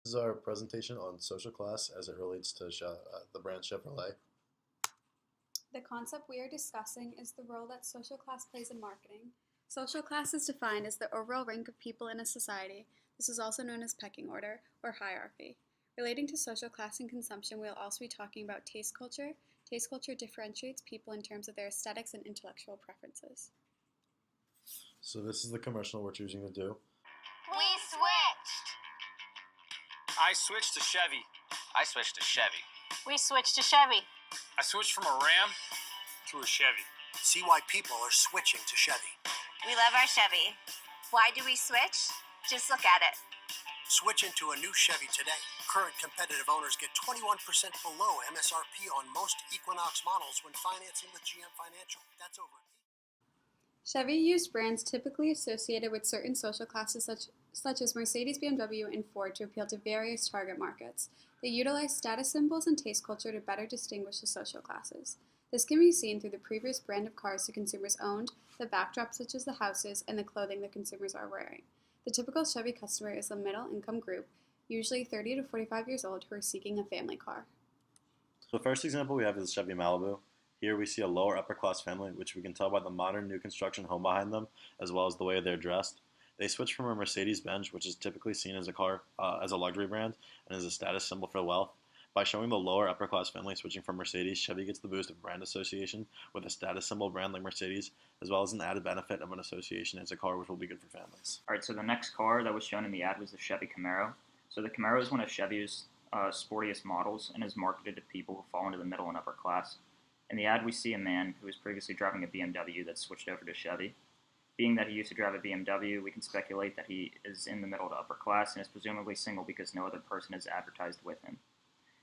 This is our presentation on social class as it relates to the brand Chevrolet. The concept we are discussing is the role that social class plays in marketing. Social class is defined as the overall rank of people in a society. This is also known as pecking order or hierarchy. Relating to social class and consumption, we'll also be talking about taste culture. Taste culture differentiates people in terms of their aesthetics and intellectual preferences. So this is the commercial we're choosing to do. We switched. I switched to Chevy. I switched to Chevy. We switched to Chevy. I switched from a Ram to a Chevy. See why people are switching to Chevy. We love our Chevy. Why do we switch? Just look at it. Switch into a new Chevy today. Current competitive owners get 21% below MSRP on most Equinox models when financing with GM Financial. That's over. Chevy used brands typically associated with certain social classes such as Mercedes, BMW, and Ford to appeal to various target markets. They utilize status symbols and taste culture to better distinguish the social classes. This can be seen through the previous brand of cars the consumers owned, the backdrop such as the houses, and the clothing the consumers are wearing. The typical Chevy customer is the middle-income group, usually 30 to 45 years old, who are seeking a family car. So the first example we have is the Chevy Malibu. Here we see a lower upper class family, which we can tell by the modern new construction home behind them, as well as the way they're dressed. They switch from a Mercedes-Benz, which is typically seen as a car, as a luxury brand, and is a status symbol for wealth. By showing the lower upper class family switching from Mercedes, Chevy gets the boost of brand association with a status symbol brand like Mercedes, as well as an added benefit of an association as a car, which will be good for families. Alright, so the next car that was shown in the ad was the Chevy Camaro. So the Camaro is one of Chevy's sportiest models and is marketed to people who fall into the middle and upper class. In the ad, we see a man who was previously driving a BMW that switched over to Chevy. Being that he used to drive a BMW, we can speculate that he is in the middle to upper class and is presumably single because no other person is advertised with him.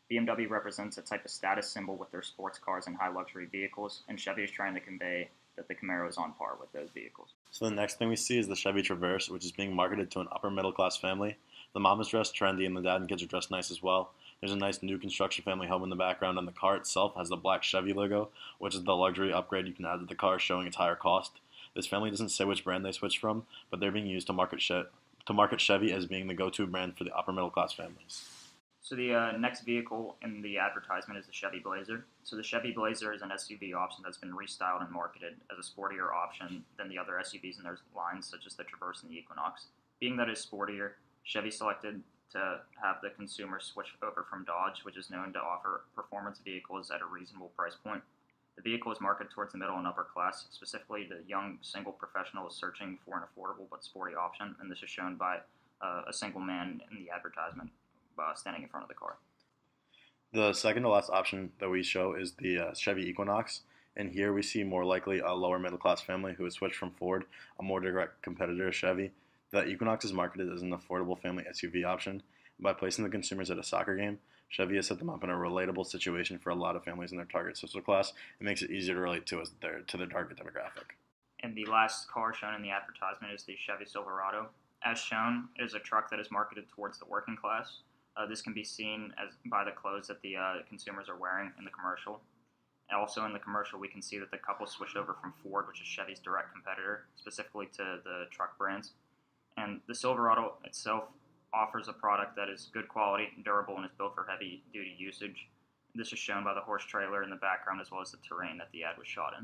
BMW represents a type of status symbol with their sports cars and high luxury vehicles, and Chevy is trying to convey that the Camaro is on par with those vehicles. So the next thing we see is the Chevy Traverse, which is being marketed to an upper middle class family. The mom is dressed trendy and the dad and kids are dressed nice as well. There's a nice new construction family home in the background, and the car itself has the black Chevy logo, which is the luxury upgrade you can add to the car, showing its higher cost. This family doesn't say which brand they switched from, but they're being used to market Chevy as being the go-to brand for the upper middle class families. So the next vehicle in the advertisement is the Chevy Blazer. So the Chevy Blazer is an SUV option that's been restyled and marketed as a sportier option than the other SUVs in their lines, such as the Traverse and the Equinox. Being that it's sportier, Chevy selected to have the consumer switch over from Dodge, which is known to offer performance vehicles at a reasonable price point. The vehicle is marketed towards the middle and upper class, specifically the young single professional searching for an affordable but sporty option, and this is shown by a single man in the advertisement standing in front of the car. The second to last option that we show is the Chevy Equinox, and here we see more likely a lower middle class family who has switched from Ford, a more direct competitor to Chevy. The Equinox is marketed as an affordable family SUV option. By placing the consumers at a soccer game, Chevy has set them up in a relatable situation for a lot of families in their target social class. It makes it easier to relate to their target demographic. And the last car shown in the advertisement is the Chevy Silverado. As shown, it is a truck that is marketed towards the working class. This can be seen by the clothes that the consumers are wearing in the commercial. And also in the commercial, we can see that the couple switched over from Ford, which is Chevy's direct competitor, specifically to the truck brands. And the Silverado itself offers a product that is good quality, durable, and is built for heavy-duty usage. This is shown by the horse trailer in the background as well as the terrain that the ad was shot in.